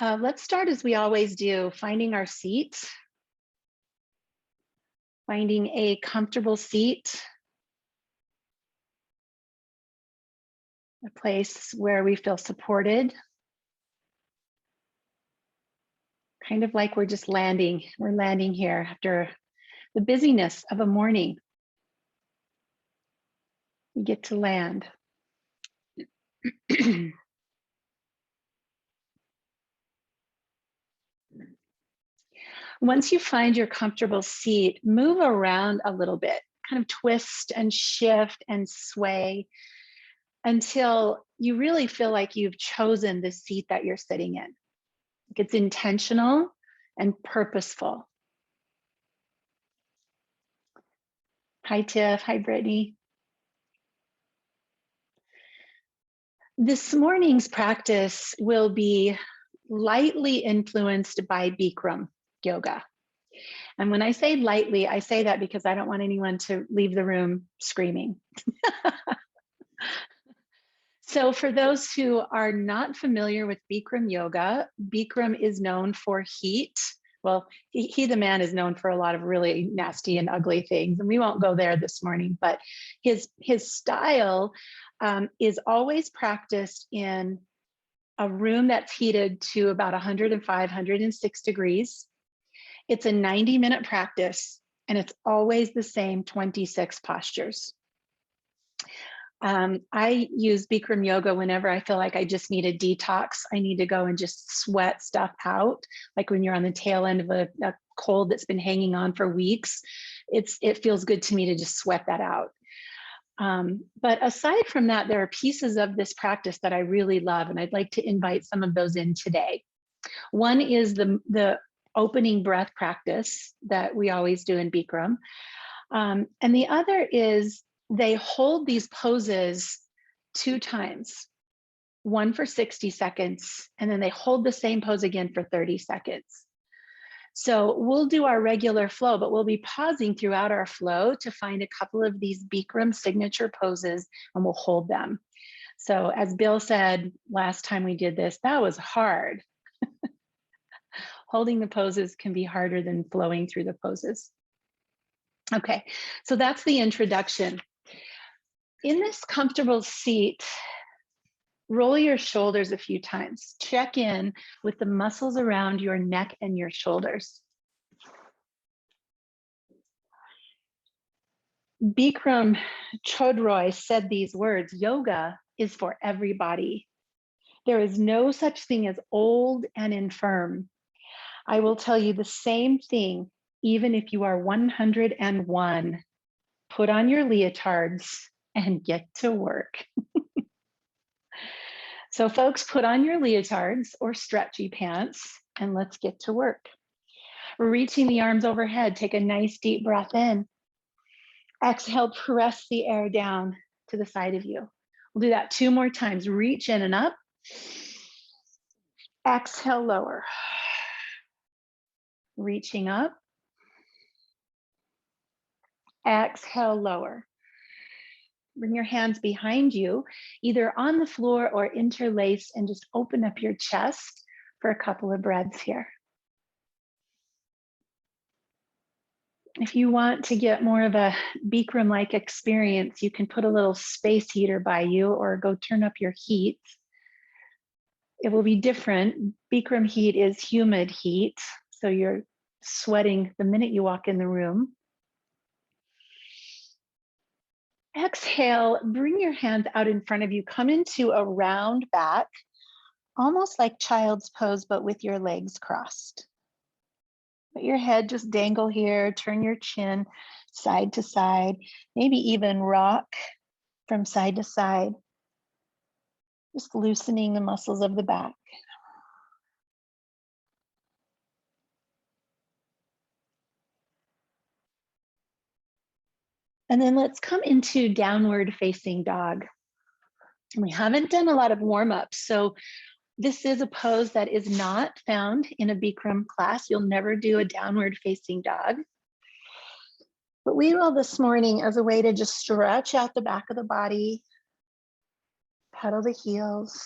Let's start as we always do, finding our seat, finding a comfortable seat, a place where we feel supported, kind of like we're just landing. We're landing here after the busyness of a morning. You get to land. Once you find your comfortable seat, move around a little bit, kind of twist and shift and sway until you really feel like you've chosen the seat that you're sitting in. It's intentional and purposeful. Hi, Tiff. Hi, Brittany. This morning's practice will be lightly influenced by Bikram Yoga. And when I say lightly, I say that because I don't want anyone to leave the room screaming. So for those who are not familiar with Bikram Yoga, Bikram is known for heat. Well, he the man is known for a lot of really nasty and ugly things, and we won't go there this morning, but his style is always practiced in a room that's heated to about 105, 106 degrees. It's a 90-minute practice, and it's always the same 26 postures. I use Bikram Yoga whenever I feel like I just need a detox. I need to go and just sweat stuff out. Like when you're on the tail end of a cold that's been hanging on for weeks, it feels good to me to just sweat that out. But aside from that, there are pieces of this practice that I really love, and I'd like to invite some of those in today. One is the opening breath practice that we always do in Bikram. And the other is they hold these poses 2 times, one for 60 seconds, and then they hold the same pose again for 30 seconds. So we'll do our regular flow, but we'll be pausing throughout our flow to find a couple of these Bikram signature poses, and we'll hold them. So as Bill said last time we did this, that was hard. Holding the poses can be harder than flowing through the poses. Okay, so that's the introduction. In this comfortable seat, roll your shoulders a few times. Check in with the muscles around your neck and your shoulders. Bikram Chodroy said these words, "Yoga is for everybody. There is no such thing as old and infirm. I will tell you the same thing, even if you are 101. Put on your leotards and get to work." So folks, put on your leotards or stretchy pants and let's get to work. Reaching the arms overhead, take a nice deep breath in. Exhale, press the air down to the side of you. We'll do that 2 more times. Reach in and up. Exhale, lower. Reaching up. Exhale, lower. Bring your hands behind you, either on the floor or interlace, and just open up your chest for a couple of breaths here. If you want to get more of a Bikram-like experience, you can put a little space heater by you or go turn up your heat. It will be different. Bikram heat is humid heat, so you're sweating the minute you walk in the room. Exhale, bring your hands out in front of you. Come into a round back, almost like child's pose, but with your legs crossed. Let your head just dangle here, turn your chin side to side, maybe even rock from side to side, just loosening the muscles of the back. And then let's come into downward facing dog. We haven't done a lot of warm-ups, so this is a pose that is not found in a Bikram class. You'll never do a downward facing dog. But we will this morning as a way to just stretch out the back of the body, pedal the heels,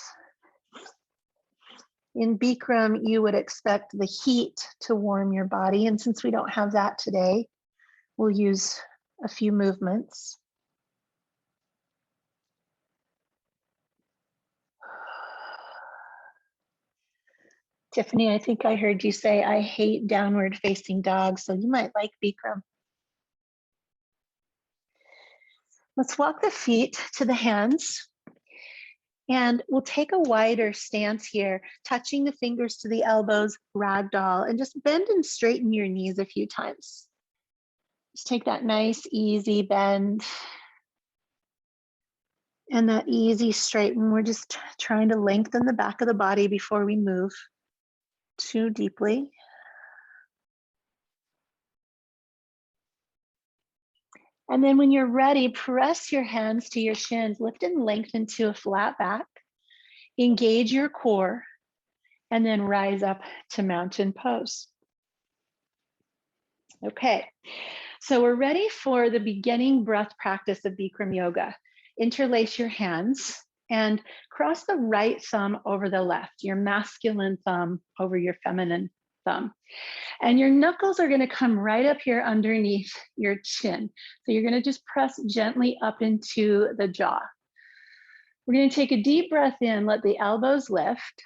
In Bikram, you would expect the heat to warm your body. And since we don't have that today, we'll use a few movements. Tiffany, I think I heard you say, I hate downward facing dogs, so you might like Bikram. Let's walk the feet to the hands. And we'll take a wider stance here, touching the fingers to the elbows, ragdoll, and just bend and straighten your knees a few times. Just take that nice, easy bend. And that easy straighten. We're just trying to lengthen the back of the body before we move too deeply. And then when you're ready, press your hands to your shins, lift and lengthen to a flat back. Engage your core, and then rise up to mountain pose. Okay, so we're ready for the beginning breath practice of Bikram Yoga. Interlace your hands and cross the right thumb over the left, your masculine thumb over your feminine thumb. And your knuckles are gonna come right up here underneath your chin. So you're gonna just press gently up into the jaw. We're gonna take a deep breath in, let the elbows lift.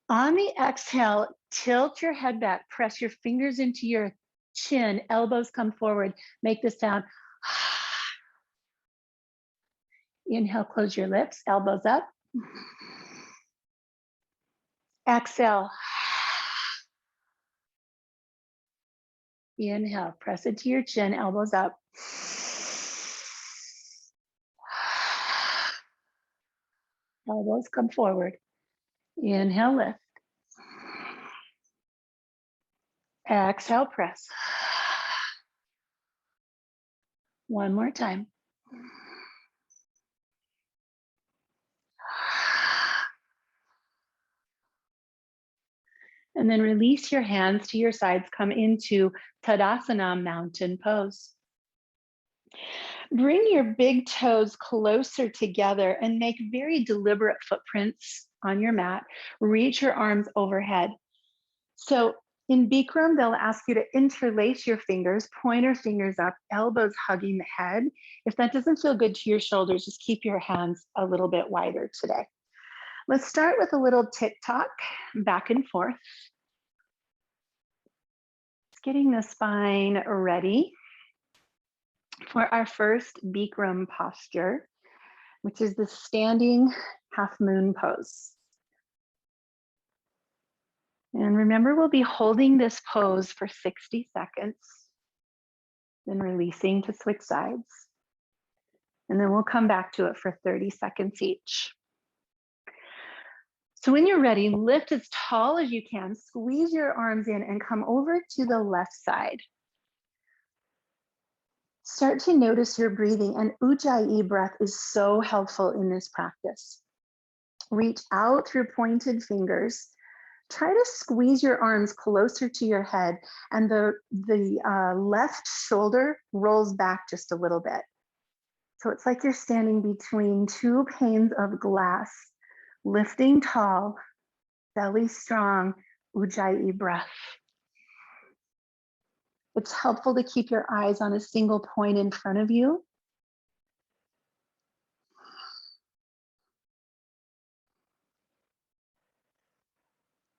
On the exhale, tilt your head back, press your fingers into your chin, elbows come forward, make the sound. Inhale, close your lips, elbows up. Exhale. Inhale, press it to your chin, elbows up. Elbows come forward. Inhale, lift. Exhale, press. One more time. And then release your hands to your sides, come into Tadasana, mountain pose. Bring your big toes closer together and make very deliberate footprints on your mat. Reach your arms overhead. So in Bikram, they'll ask you to interlace your fingers, pointer fingers up, elbows hugging the head. If that doesn't feel good to your shoulders, just keep your hands a little bit wider today. Let's start with a little tick-tock back and forth. Getting the spine ready for our first Bikram posture, which is the standing half moon pose. And remember, we'll be holding this pose for 60 seconds, then releasing to switch sides. And then we'll come back to it for 30 seconds each. So when you're ready, lift as tall as you can, squeeze your arms in and come over to the left side. Start to notice your breathing, and Ujjayi breath is so helpful in this practice. Reach out through pointed fingers. Try to squeeze your arms closer to your head, and the left shoulder rolls back just a little bit. So it's like you're standing between two panes of glass, lifting tall, belly strong, Ujjayi breath. It's helpful to keep your eyes on a single point in front of you.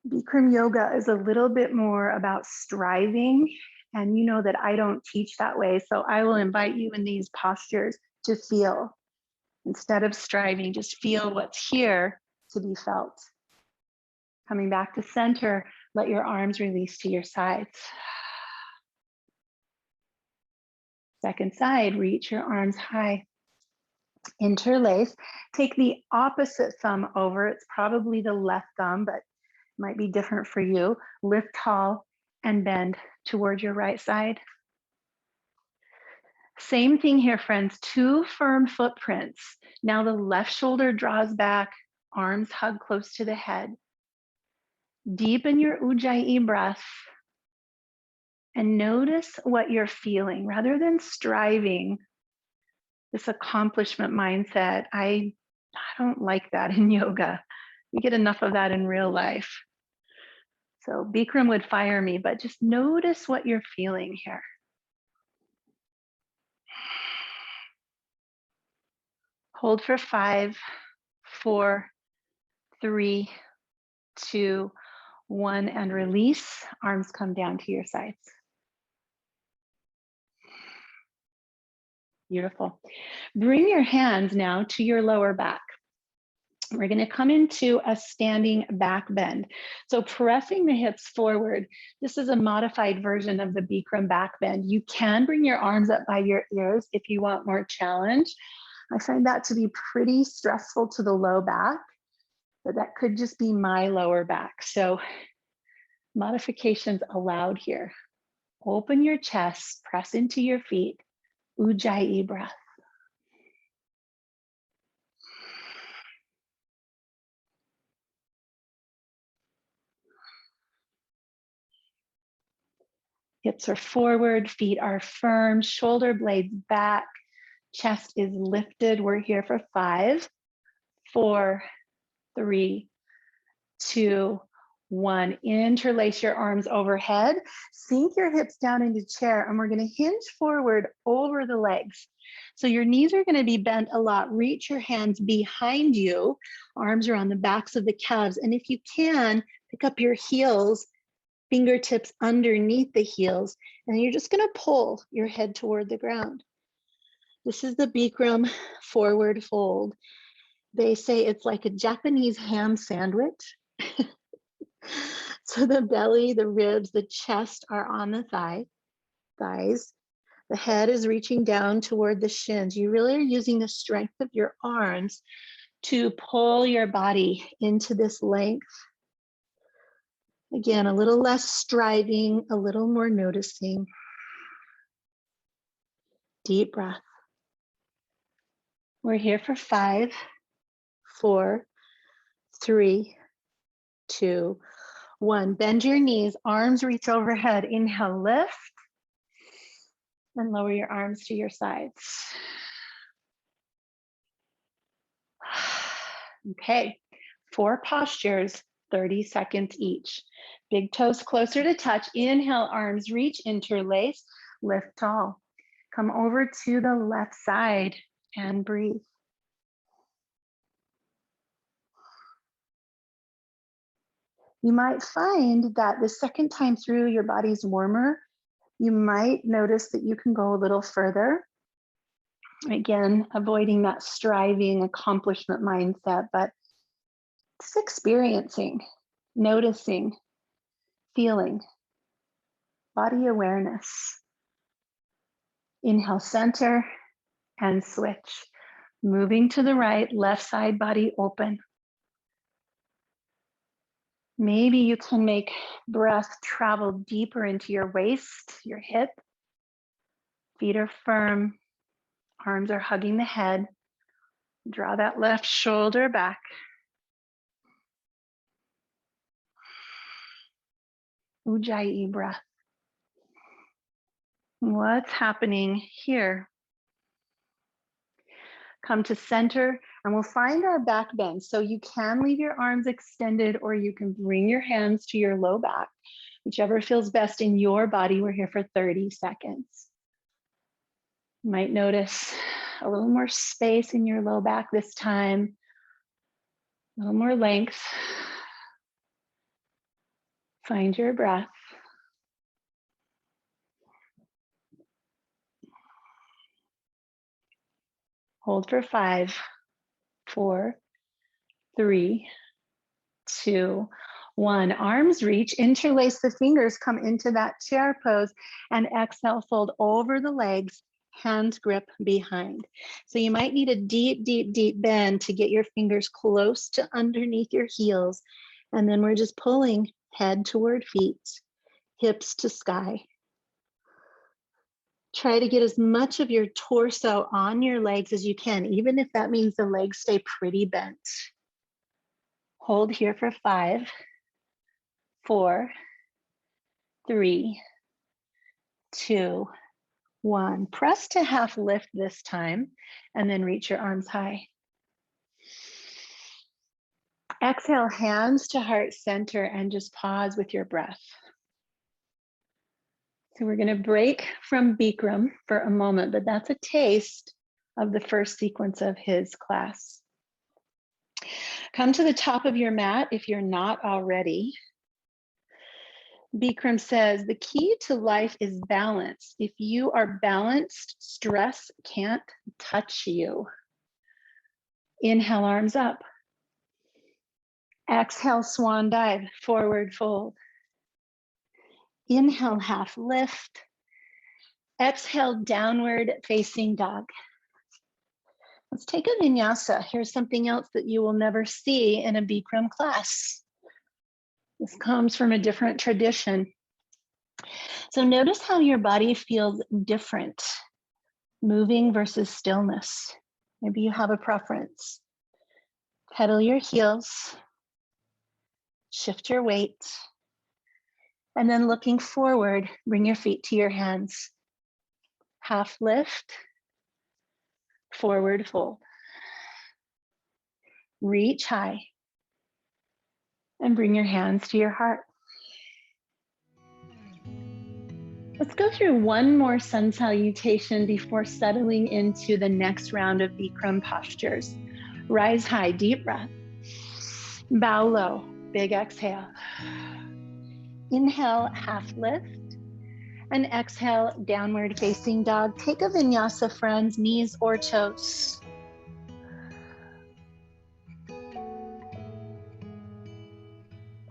Bikram Yoga is a little bit more about striving, and you know that I don't teach that way, so I will invite you in these postures to feel. Instead of striving, just feel what's here to be felt. Coming back to center, let your arms release to your sides. Second side, reach your arms high. Interlace, take the opposite thumb over. It's probably the left thumb, but might be different for you. Lift tall and bend toward your right side. Same thing here, friends, two firm footprints. Now the left shoulder draws back, arms hug close to the head. Deepen your Ujjayi breath and notice what you're feeling rather than striving. This accomplishment mindset, I don't like that in yoga. You get enough of that in real life. So Bikram would fire me, but just notice what you're feeling here. Hold for 5, 4, 3, 2, 1, and release. Arms come down to your sides. Beautiful. Bring your hands now to your lower back. We're going to come into a standing back bend. So pressing the hips forward, this is a modified version of the Bikram back bend. You can bring your arms up by your ears if you want more challenge. I find that to be pretty stressful to the low back, but that could just be my lower back. So modifications allowed here. Open your chest, press into your feet. Ujjayi breath. Hips are forward, feet are firm, shoulder blades back, chest is lifted. We're here for 5, 4, 3, 2, 1. Interlace your arms overhead, sink your hips down into chair, and we're going to hinge forward over the legs. So your knees are going to be bent a lot. Reach your hands behind you. Arms are on the backs of the calves. And if you can, pick up your heels, fingertips underneath the heels, and you're just going to pull your head toward the ground. This is the Bikram forward fold. They say it's like a Japanese ham sandwich. So the belly, the ribs, the chest are on the thighs. The head is reaching down toward the shins. You really are using the strength of your arms to pull your body into this length. Again, a little less striving, a little more noticing. Deep breath. We're here for 5, 4, 3, 2, 1. Bend your knees, arms reach overhead. Inhale, lift, and lower your arms to your sides. Okay, 4 postures, 30 seconds each. Big toes closer to touch. Inhale, arms reach, interlace, lift tall. Come over to the left side and breathe. You might find that the second time through your body's warmer. You might notice that you can go a little further. Again, avoiding that striving accomplishment mindset, but just experiencing, noticing, feeling, body awareness. Inhale, center, and switch. Moving to the right, left side body open. Maybe you can make breath travel deeper into your waist, your hip. Feet are firm, arms are hugging the head. Draw that left shoulder back. Ujjayi breath. What's happening here? Come to center, and we'll find our back bend. So you can leave your arms extended, or you can bring your hands to your low back, whichever feels best in your body. We're here for 30 seconds. You might notice a little more space in your low back this time, a little more length. Find your breath. Hold for 5, 4, 3, 2, 1. Arms reach, interlace the fingers, come into that chair pose, and exhale, fold over the legs, hands grip behind. So you might need a deep, deep, deep bend to get your fingers close to underneath your heels. And then we're just pulling head toward feet, hips to sky. Try to get as much of your torso on your legs as you can, even if that means the legs stay pretty bent. Hold here for 5, 4, 3, 2, 1. Press to half lift this time, and then reach your arms high. Exhale, hands to heart center, and just pause with your breath. So we're going to break from Bikram for a moment, but that's a taste of the first sequence of his class. Come to the top of your mat if you're not already. Bikram says, the key to life is balance. If you are balanced, stress can't touch you. Inhale, arms up. Exhale, swan dive, forward fold. Inhale, half lift. Exhale, downward facing dog. Let's take a vinyasa. Here's something else that you will never see in a Bikram class. This comes from a different tradition. So notice how your body feels different, moving versus stillness. Maybe you have a preference. Pedal your heels, shift your weight, and then looking forward, bring your feet to your hands. Half lift, forward fold. Reach high and bring your hands to your heart. Let's go through one more sun salutation before settling into the next round of Bikram postures. Rise high, deep breath. Bow low, big exhale. Inhale, half lift. And exhale, downward facing dog. Take a vinyasa, friends, knees or toes.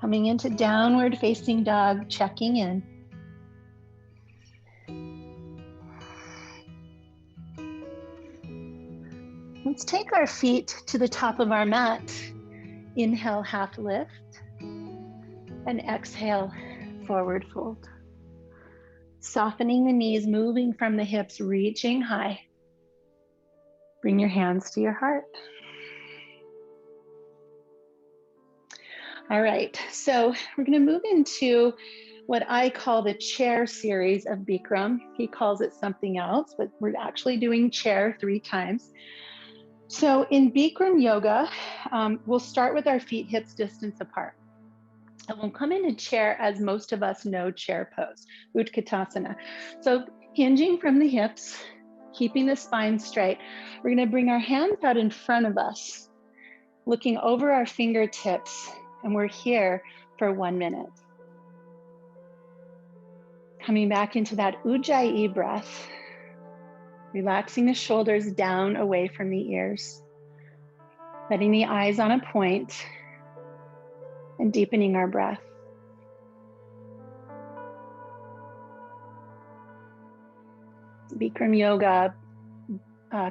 Coming into downward facing dog, checking in. Let's take our feet to the top of our mat. Inhale, half lift. And exhale, forward fold. Softening the knees, moving from the hips, reaching high. Bring your hands to your heart. All right, so we're going to move into what I call the chair series of Bikram. He calls it something else, but we're actually doing chair 3 times. So in Bikram Yoga, we'll start with our feet hips distance apart. And we'll come into chair as most of us know chair pose, Utkatasana. So hinging from the hips, keeping the spine straight, we're going to bring our hands out in front of us, looking over our fingertips, and we're here for 1 minute. Coming back into that Ujjayi breath, relaxing the shoulders down away from the ears, letting the eyes on a point, and deepening our breath. Bikram Yoga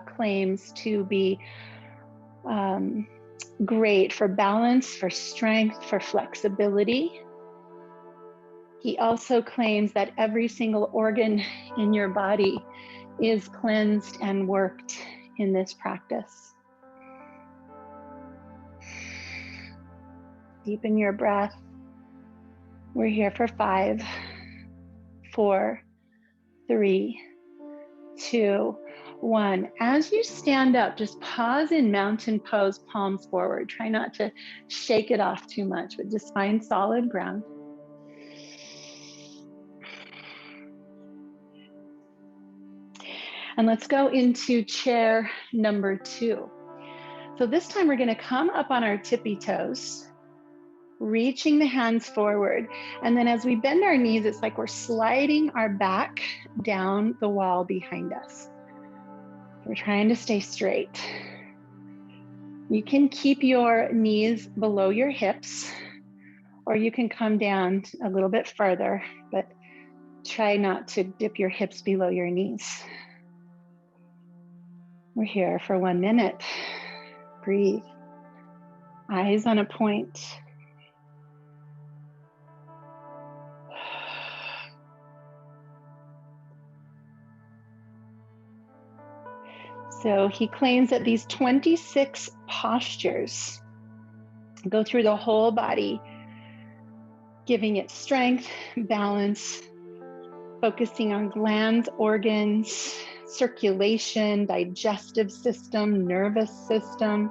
claims to be great for balance, for strength, for flexibility. He also claims that every single organ in your body is cleansed and worked in this practice. Deepen your breath. We're here for 5, 4, 3, 2, 1. As you stand up, just pause in mountain pose, palms forward. Try not to shake it off too much, but just find solid ground. And let's go into chair number 2. So this time we're going to come up on our tippy toes, reaching the hands forward. And then as we bend our knees, it's like we're sliding our back down the wall behind us. We're trying to stay straight. You can keep your knees below your hips, or you can come down a little bit further, but try not to dip your hips below your knees. We're here for 1 minute. Breathe. Eyes on a point. So he claims that these 26 postures go through the whole body, giving it strength, balance, focusing on glands, organs, circulation, digestive system, nervous system,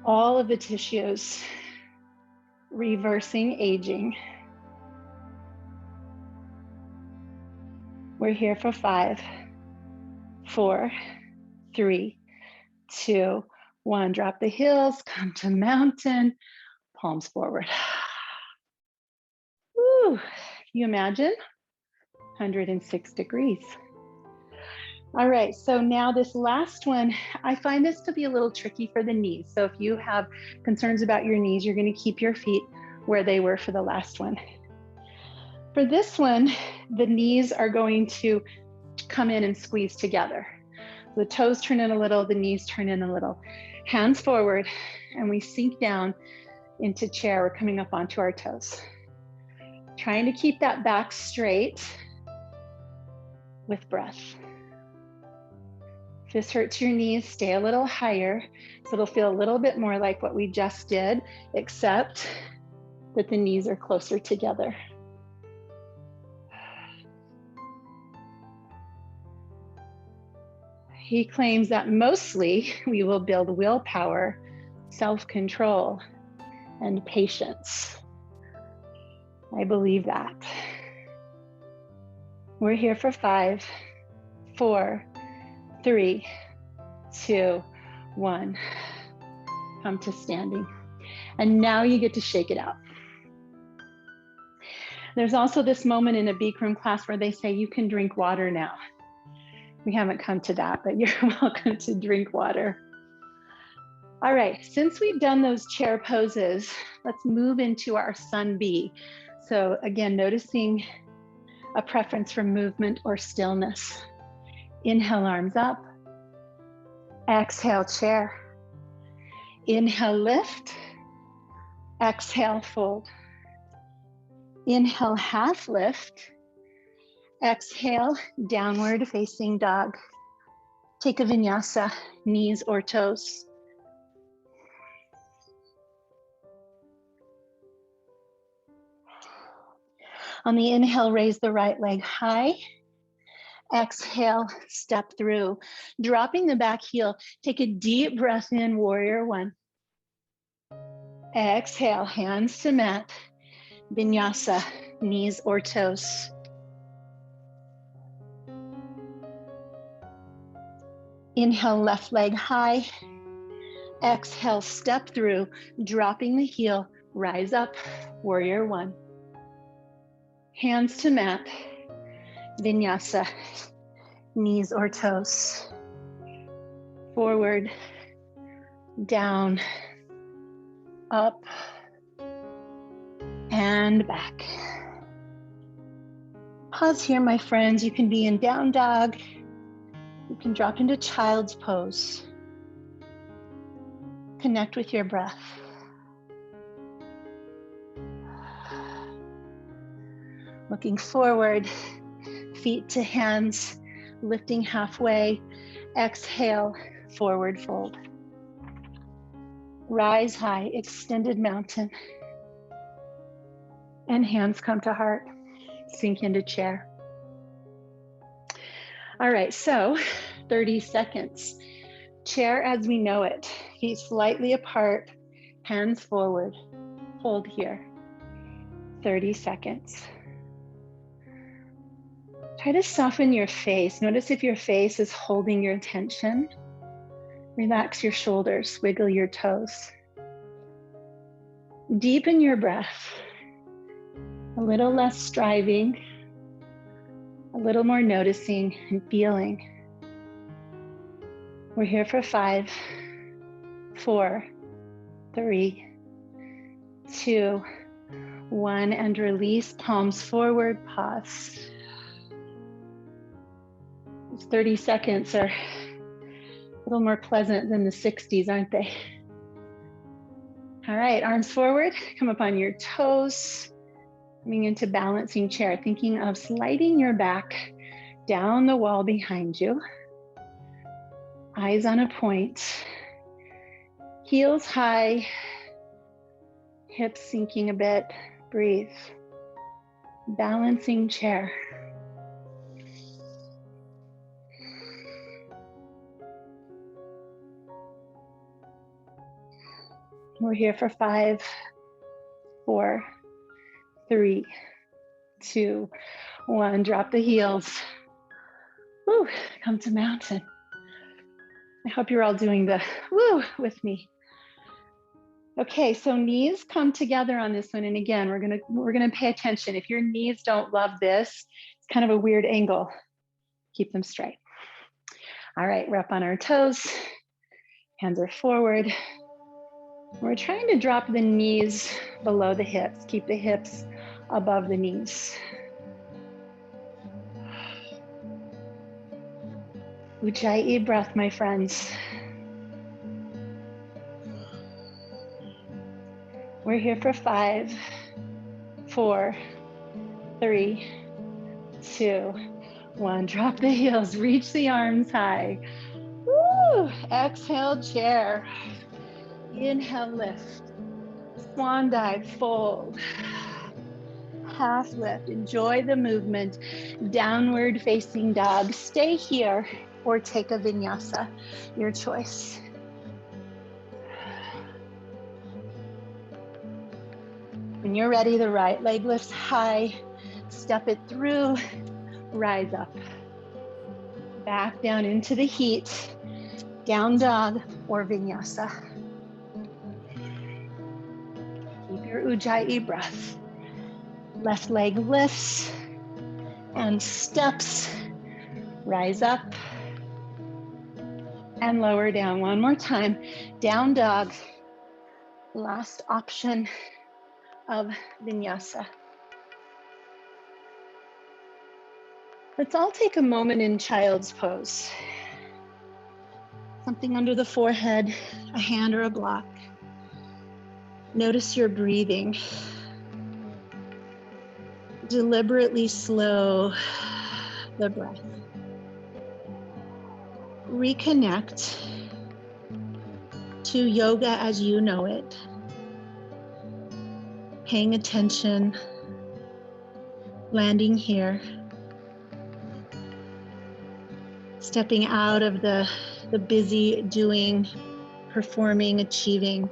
all of the tissues, reversing aging. We're here for 5, 4, 3, 2, 1. Drop the heels, come to mountain, palms forward. Woo. Can you imagine? 106 degrees. All right, so now this last one, I find this to be a little tricky for the knees. So if you have concerns about your knees, you're going to keep your feet where they were for the last one. For this one, the knees are going to come in and squeeze together. The toes turn in a little, the knees turn in a little. Hands forward, and we sink down into chair. We're coming up onto our toes. Trying to keep that back straight with breath. If this hurts your knees, stay a little higher, so it'll feel a little bit more like what we just did, except that the knees are closer together. He claims that mostly we will build willpower, self-control, and patience. I believe that. We're here for 5, 4, 3, 2, 1. Come to standing. And now you get to shake it out. There's also this moment in a Bikram class where they say you can drink water now. We haven't come to that, but you're welcome to drink water. All right, since we've done those chair poses, let's move into our sun bee. So again, noticing a preference for movement or stillness. Inhale, arms up. Exhale, chair. Inhale, lift. Exhale, fold. Inhale, half lift. Exhale, downward facing dog. Take a vinyasa, knees or toes. On the inhale, raise the right leg high. Exhale, step through. Dropping the back heel, take a deep breath in, warrior 1. Exhale, hands to mat. Vinyasa, knees or toes. Inhale, left leg high. Exhale, step through, dropping the heel, rise up, warrior 1. Hands to mat, vinyasa, knees or toes. Forward, down, up, and back. Pause here, my friends. You can be in down dog. You can drop into child's pose. Connect with your breath. Looking forward, feet to hands, lifting halfway. Exhale, forward fold. Rise high, extended mountain. And hands come to heart. Sink into chair. All right, so 30 seconds. Chair as we know it. Feet slightly apart, hands forward. Hold here. 30 seconds. Try to soften your face. Notice if your face is holding your attention. Relax your shoulders, wiggle your toes. Deepen your breath. A little less striving, a little more noticing and feeling. We're here for 5, 4, 3, 2, 1, and release, palms forward, pause. These 30 seconds are a little more pleasant than the 60s, aren't they? All right, arms forward, come up on your toes, coming into balancing chair, thinking of sliding your back down the wall behind you. Eyes on a point, heels high, hips sinking a bit, breathe. Balancing chair. We're here for 5, 4, 3, 2, 1. Drop the heels. Woo, come to mountain. I hope you're all doing the woo with me. Okay, so knees come together on this one. And again, we're gonna pay attention. If your knees don't love this, it's kind of a weird angle. Keep them straight. All right, we're up on our toes. Hands are forward. We're trying to drop the knees below the hips. Keep the hips above the knees. Ujjayi breath, my friends. We're here for 5, 4, 3, 2, 1. Drop the heels, reach the arms high. Woo! Exhale, chair. Inhale, lift. Swan dive, fold. Half lift, enjoy the movement. Downward facing dog. Stay here or take a vinyasa, your choice. When you're ready, the right leg lifts high, step it through, rise up. Back down into the heat, down dog or vinyasa. Keep your Ujjayi breath. Left leg lifts and steps, rise up and lower down. One more time, down dog. Last option of vinyasa. Let's all take a moment in child's pose. Something under the forehead, a hand or a block. Notice your breathing. Deliberately slow the breath. Reconnect to yoga as you know it. Paying attention, landing here. Stepping out of the busy doing, performing, achieving.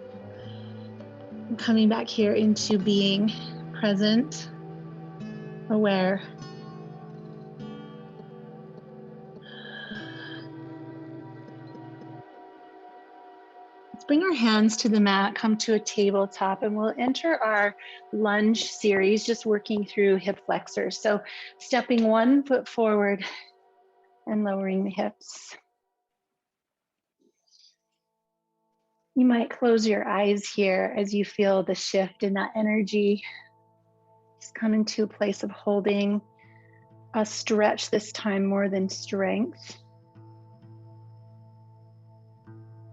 And coming back here into being present, aware. Let's bring our hands to the mat, come to a tabletop, and we'll enter our lunge series, just working through hip flexors. So stepping 1 foot forward and lowering the hips. You might close your eyes here as you feel the shift in that energy. Just come into a place of holding a stretch this time more than strength.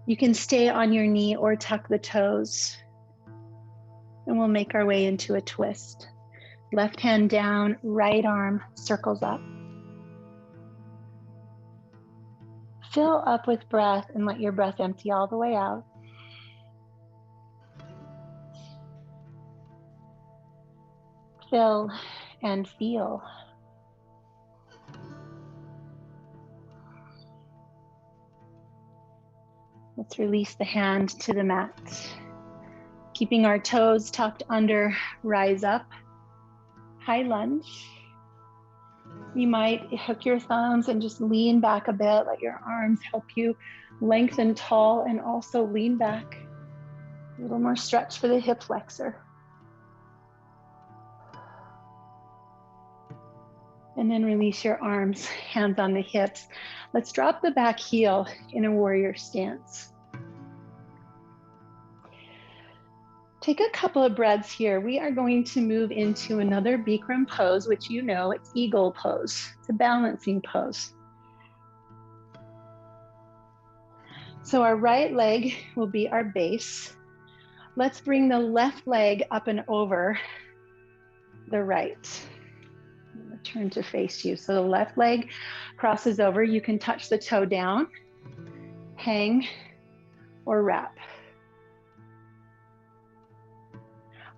You can stay on your knee or tuck the toes. And we'll make our way into a twist. Left hand down, right arm circles up. Fill up with breath and let your breath empty all the way out. Fill and feel. Let's release the hand to the mat. Keeping our toes tucked under, rise up. High lunge. You might hook your thumbs and just lean back a bit. Let your arms help you lengthen tall and also lean back. A little more stretch for the hip flexor. And then release your arms, hands on the hips. Let's drop the back heel in a warrior stance. Take a couple of breaths here. We are going to move into another Bikram pose, which you know, it's eagle pose. It's a balancing pose. So our right leg will be our base. Let's bring the left leg up and over the right. Turn to face you. So the left leg crosses over. You can touch the toe down, hang, or wrap.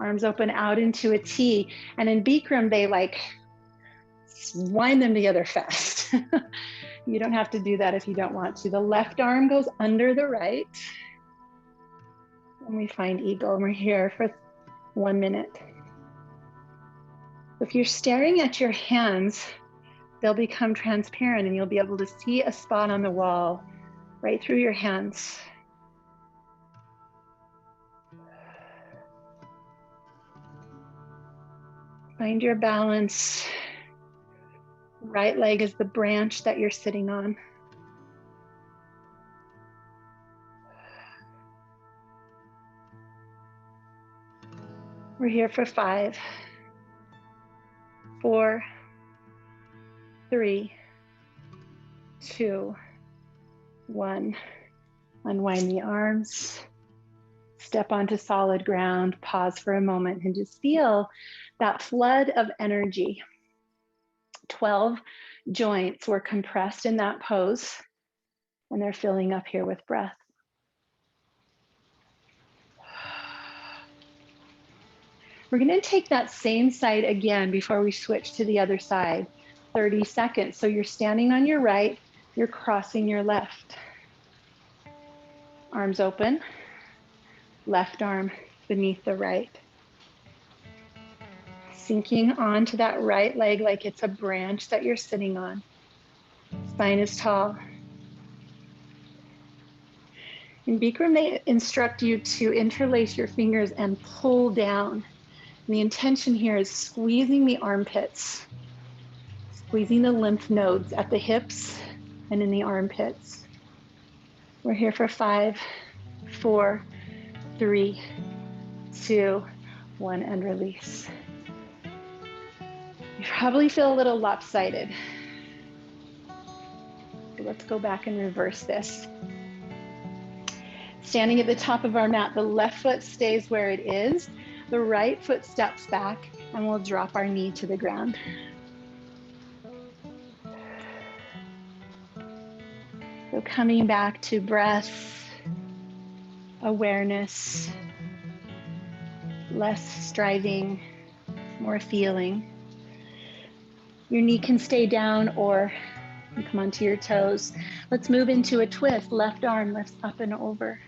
Arms open out into a T. And in Bikram, they like wind them together fast. You don't have to do that if you don't want to. The left arm goes under the right. And we find eagle, and we're here for 1 minute. If you're staring at your hands, they'll become transparent and you'll be able to see a spot on the wall right through your hands. Find your balance. Right leg is the branch that you're sitting on. We're here for 5, 4, 3, 2, 1. Unwind the arms. Step onto solid ground. Pause for a moment and just feel that flood of energy. 12 joints were compressed in that pose, and they're filling up here with breath. We're going to take that same side again before we switch to the other side. 30 seconds. So you're standing on your right, you're crossing your left. Arms open, left arm beneath the right. Sinking onto that right leg like it's a branch that you're sitting on. Spine is tall. In Bikram, they instruct you to interlace your fingers and pull down. And the intention here is squeezing the armpits, squeezing the lymph nodes at the hips and in the armpits. We're here for 5, 4, 3, 2, 1, and release. You probably feel a little lopsided. So let's go back and reverse this. Standing at the top of our mat, the left foot stays where it is. The right foot steps back and we'll drop our knee to the ground. So coming back to breath, awareness, less striving, more feeling. Your knee can stay down or you come onto your toes. Let's move into a twist. Left arm lifts up and over.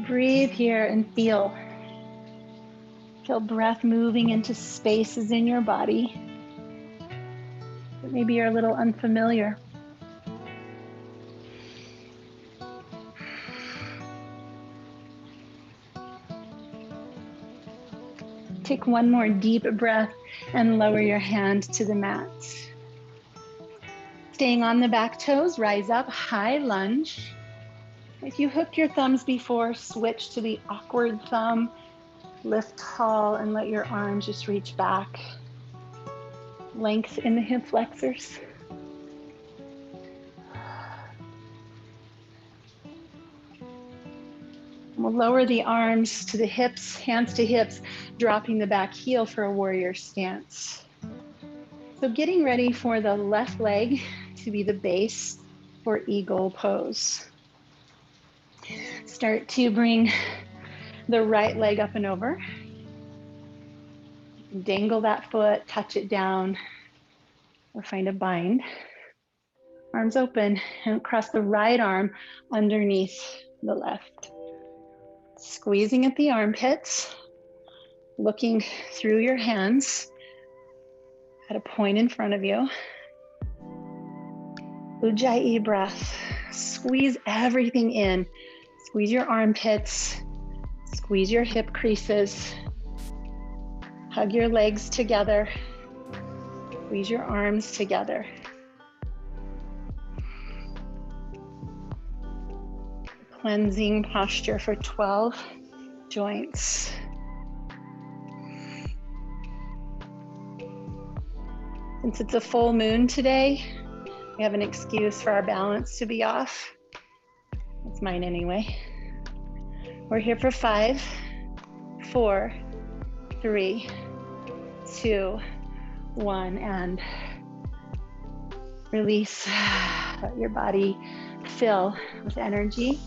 Breathe here and feel. Feel breath moving into spaces in your body that maybe you're a little unfamiliar. Take one more deep breath and lower your hand to the mat. Staying on the back toes, rise up, high lunge. If you hooked your thumbs before, switch to the awkward thumb. Lift tall and let your arms just reach back. Length in the hip flexors. We'll lower the arms to the hips, hands to hips, dropping the back heel for a warrior stance. So getting ready for the left leg to be the base for eagle pose. Start to bring the right leg up and over. Dangle that foot, touch it down, or find a bind. Arms open and cross the right arm underneath the left. Squeezing at the armpits, looking through your hands at a point in front of you. Ujjayi breath. Squeeze everything in. Squeeze your armpits, squeeze your hip creases. Hug your legs together. Squeeze your arms together. Cleansing posture for 12 joints. Since it's a full moon today, we have an excuse for our balance to be off. That's mine anyway. We're here for 5, 4, 3, 2, 1, and release. Let your body fill with energy.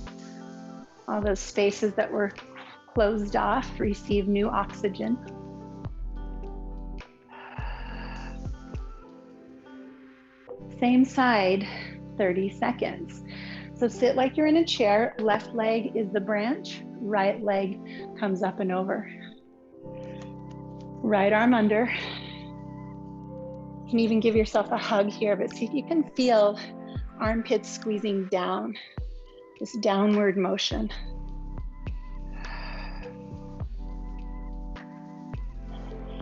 All those spaces that were closed off receive new oxygen. Same side, 30 seconds. So sit like you're in a chair. Left leg is the branch. Right leg comes up and over. Right arm under. You can even give yourself a hug here, but see if you can feel armpits squeezing down, this downward motion.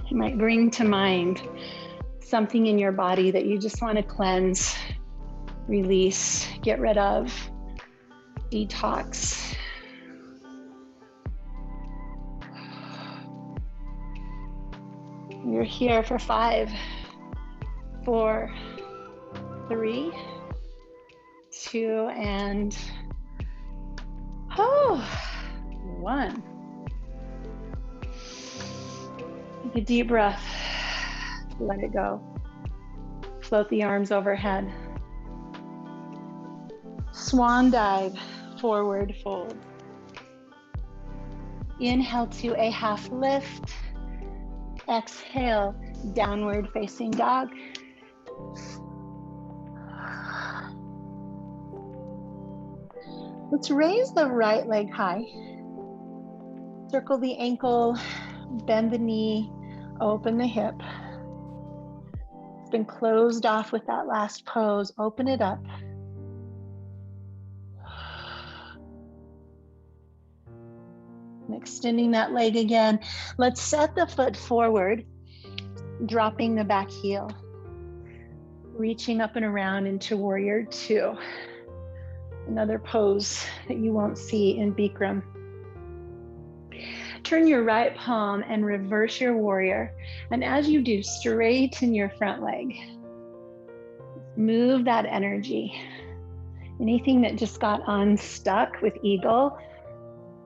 You might bring to mind something in your body that you just want to cleanse, release, get rid of, detox. You're here for 5, 4, 3, 2, and 1. Take a deep breath. Let it go. Float the arms overhead. Swan dive, forward fold. Inhale to a half lift. Exhale, downward facing dog. Let's raise the right leg high. Circle the ankle, bend the knee, open the hip. It's been closed off with that last pose. Open it up. And extending that leg again. Let's set the foot forward, dropping the back heel. Reaching up and around into warrior 2. Another pose that you won't see in Bikram. Turn your right palm and reverse your warrior. And as you do, straighten your front leg. Move that energy. Anything that just got unstuck with eagle,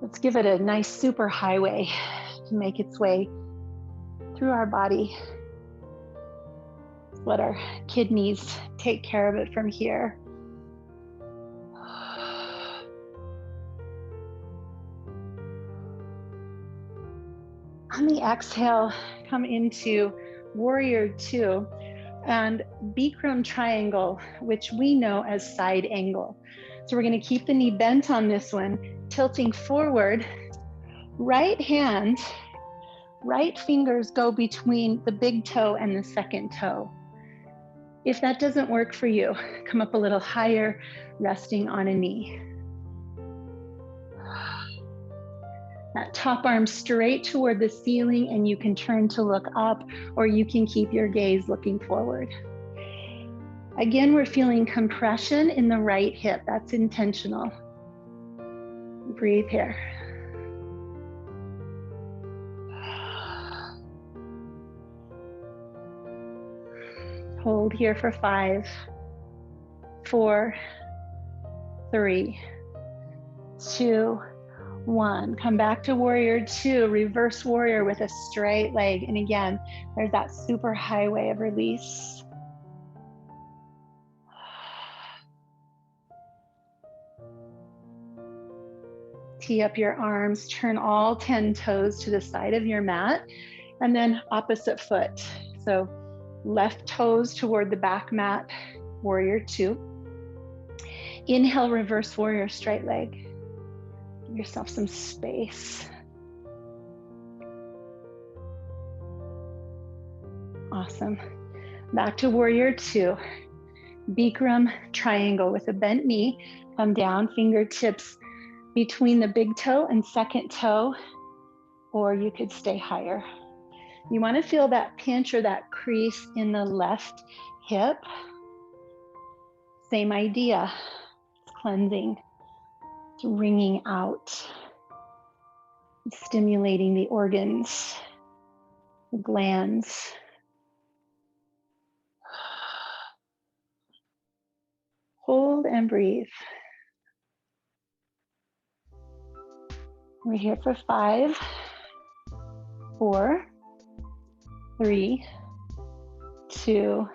let's give it a nice super highway to make its way through our body. Let our kidneys take care of it from here. On the exhale, come into warrior 2 and Bikram triangle, which we know as side angle. So we're going to keep the knee bent on this one, tilting forward. Right hand, right fingers go between the big toe and the second toe. If that doesn't work for you, come up a little higher, resting on a knee. That top arm straight toward the ceiling, and you can turn to look up, or you can keep your gaze looking forward. Again, we're feeling compression in the right hip. That's intentional. Breathe here. Hold here for 5, 4, 3, 2, 1. Come back to warrior 2, reverse warrior with a straight leg. And again, there's that super highway of release. Tee up your arms, turn all 10 toes to the side of your mat, and then opposite foot. So left toes toward the back mat, warrior 2. Inhale, reverse warrior, straight leg. Give yourself some space. Awesome. Back to warrior 2. Bikram triangle with a bent knee. Come down, fingertips between the big toe and second toe, or you could stay higher. You want to feel that pinch or that crease in the left hip. Same idea. It's cleansing. It's wringing out. It's stimulating the organs, the glands. Hold and breathe. We're here for 5, 4, 3, 2,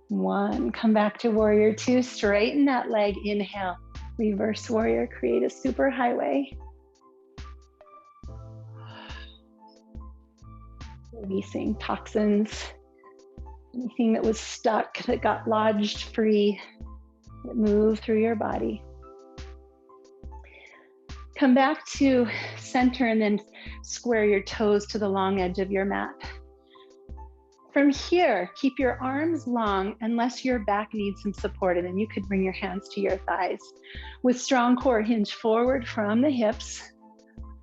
1. Come back to warrior 2. Straighten that leg. Inhale. Reverse warrior. Create a super highway. Releasing toxins. Anything that was stuck that got lodged free. That move through your body. Come back to center and then square your toes to the long edge of your mat. From here, keep your arms long unless your back needs some support, and then you could bring your hands to your thighs. With strong core, hinge forward from the hips,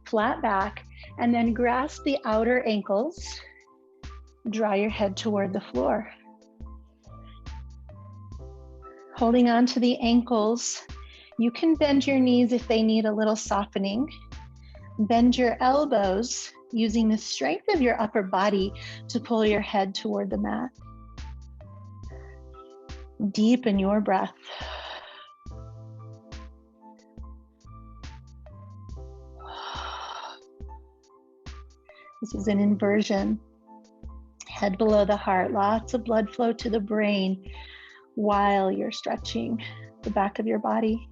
flat back, and then grasp the outer ankles. Draw your head toward the floor. Holding on to the ankles, you can bend your knees if they need a little softening. Bend your elbows using the strength of your upper body to pull your head toward the mat. Deepen your breath. This is an inversion. Head below the heart, lots of blood flow to the brain while you're stretching the back of your body.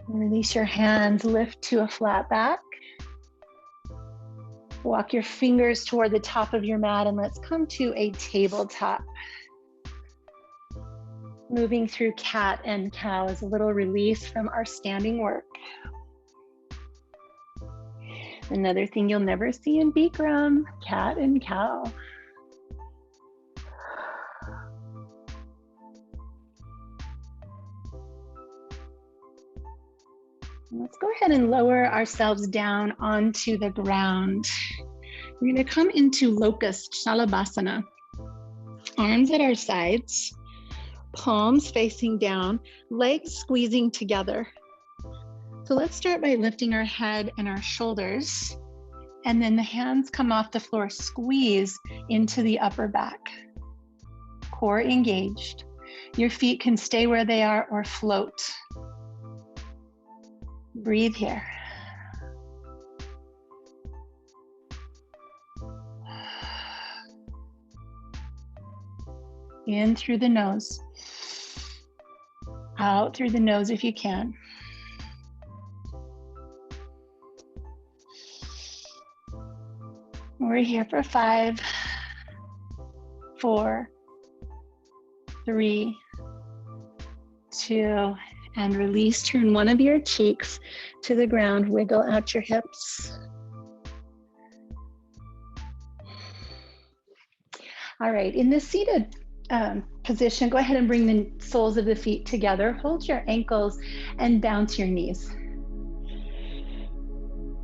Release your hands, lift to a flat back. Walk your fingers toward the top of your mat and let's come to a tabletop. Moving through cat and cow is a little release from our standing work. Another thing you'll never see in Bikram, cat and cow. Let's go ahead and lower ourselves down onto the ground. We're going to come into locust shalabhasana. Arms at our sides, palms facing down, legs squeezing together. So let's start by lifting our head and our shoulders, and then the hands come off the floor, squeeze into the upper back. Core engaged. Your feet can stay where they are or float. Breathe here. In through the nose. Out through the nose if you can. We're here for 5, 4, 3, 2, and release. Turn one of your cheeks to the ground. Wiggle out your hips. All right, in the seated position, go ahead and bring the soles of the feet together. Hold your ankles and bounce your knees.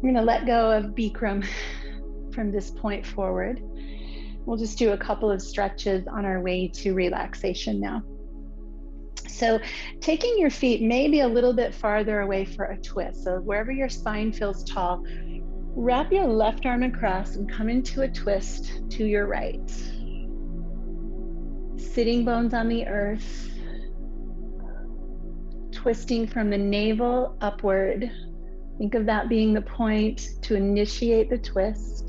We're gonna let go of Bikram from this point forward. We'll just do a couple of stretches on our way to relaxation now. So taking your feet maybe a little bit farther away for a twist. So wherever your spine feels tall, wrap your left arm across and come into a twist to your right. Sitting bones on the earth, twisting from the navel upward. Think of that being the point to initiate the twist.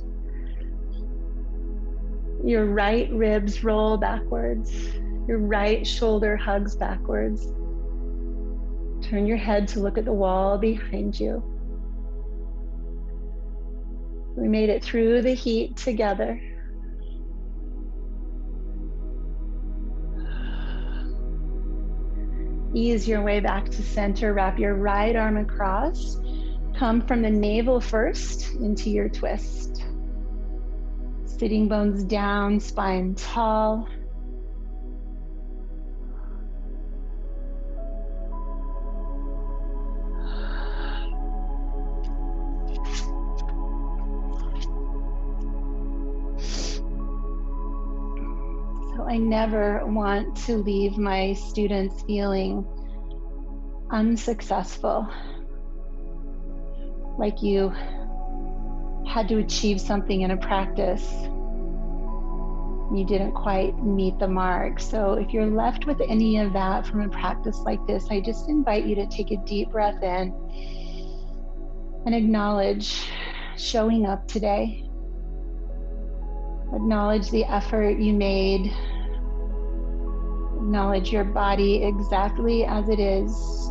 Your right ribs roll backwards. Your right shoulder hugs backwards. Turn your head to look at the wall behind you. We made it through the heat together. Ease your way back to center. Wrap your right arm across. Come from the navel first into your twist. Sitting bones down, spine tall. I never want to leave my students feeling unsuccessful, like you had to achieve something in a practice. You didn't quite meet the mark. So if you're left with any of that from a practice like this, I just invite you to take a deep breath in and acknowledge showing up today. Acknowledge the effort you made. Acknowledge your body exactly as it is.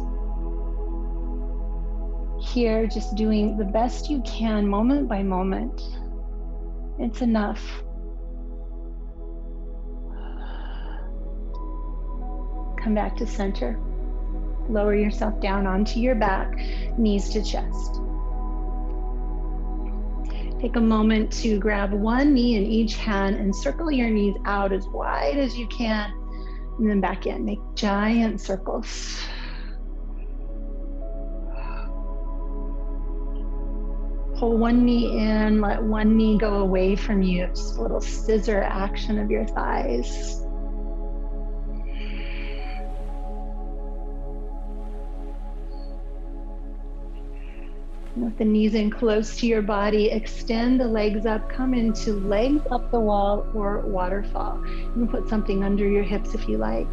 Here, just doing the best you can, moment by moment. It's enough. Come back to center. Lower yourself down onto your back, knees to chest. Take a moment to grab one knee in each hand and circle your knees out as wide as you can, and then back in. Make giant circles. Pull one knee in, let one knee go away from you. Just a little scissor action of your thighs. With the knees in close to your body, extend the legs up, come into legs up the wall or waterfall. You can put something under your hips if you like.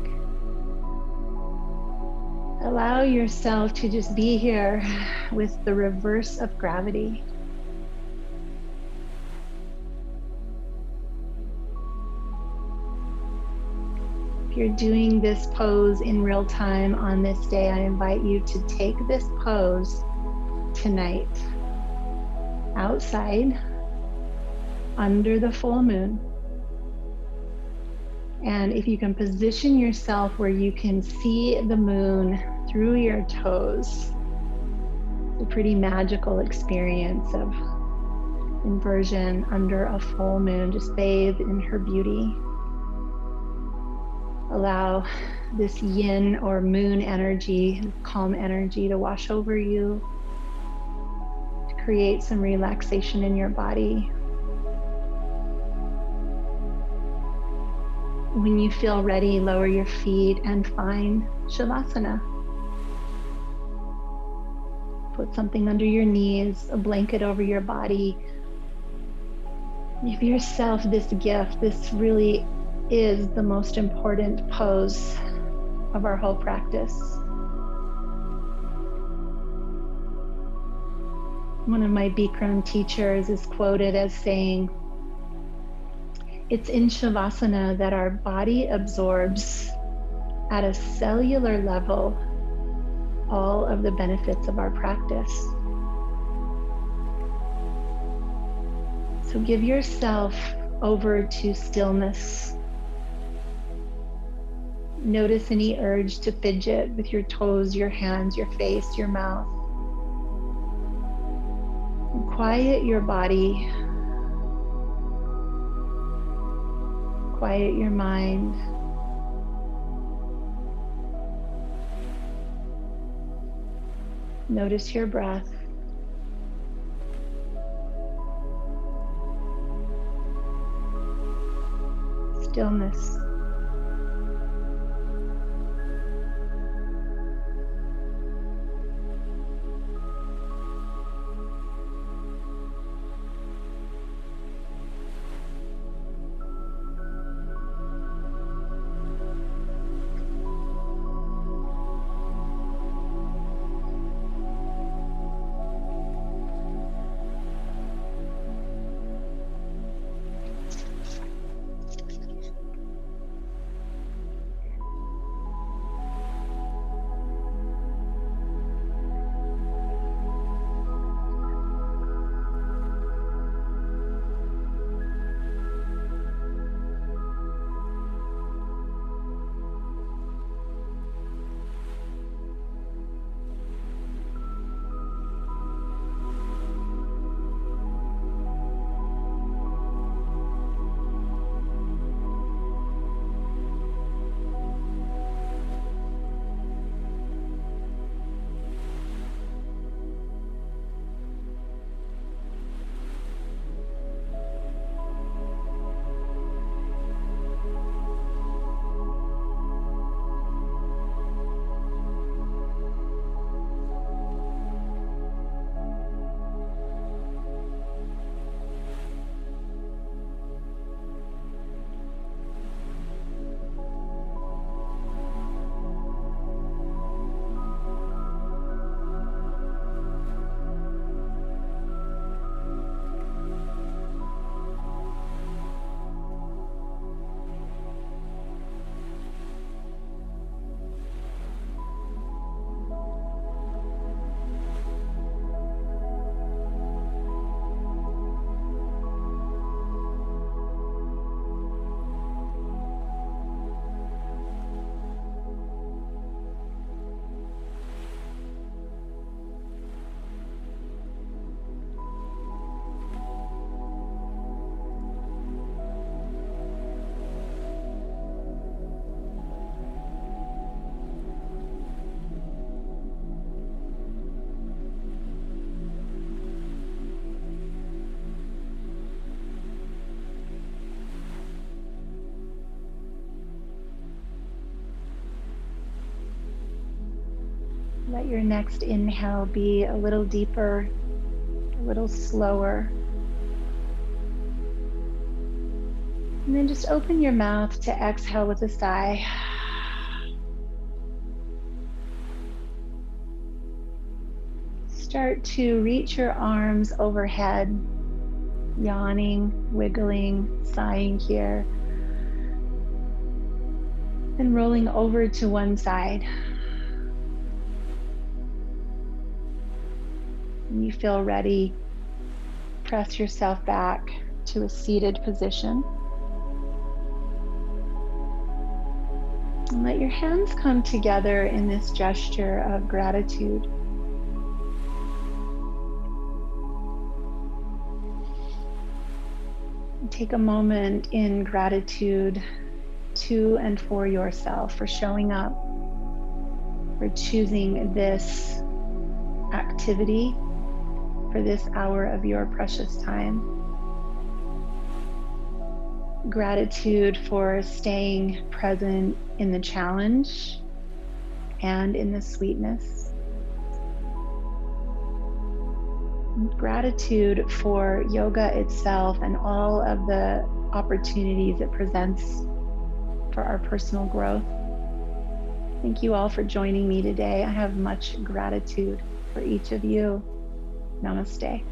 Allow yourself to just be here with the reverse of gravity. If you're doing this pose in real time on this day, I invite you to take this pose tonight, outside, under the full moon. And if you can position yourself where you can see the moon through your toes, it's a pretty magical experience of inversion under a full moon. Just bathe in her beauty. Allow this yin or moon energy, calm energy, to wash over you, to create some relaxation in your body. When you feel ready, lower your feet and find Shavasana. Put something under your knees, a blanket over your body. Give yourself this gift. This really is the most important pose of our whole practice. One of my Bikram teachers is quoted as saying, "It's in Shavasana that our body absorbs at a cellular level all of the benefits of our practice." So give yourself over to stillness. Notice any urge to fidget with your toes, your hands, your face, your mouth. And quiet your body. Quiet your mind. Notice your breath. Stillness. Let your next inhale be a little deeper, a little slower. And then just open your mouth to exhale with a sigh. Start to reach your arms overhead, yawning, wiggling, sighing here. And rolling over to one side. When you feel ready, press yourself back to a seated position. And let your hands come together in this gesture of gratitude. And take a moment in gratitude to and for yourself, for showing up, for choosing this activity, for this hour of your precious time. Gratitude for staying present in the challenge and in the sweetness. Gratitude for yoga itself and all of the opportunities it presents for our personal growth. Thank you all for joining me today. I have much gratitude for each of you. Namaste.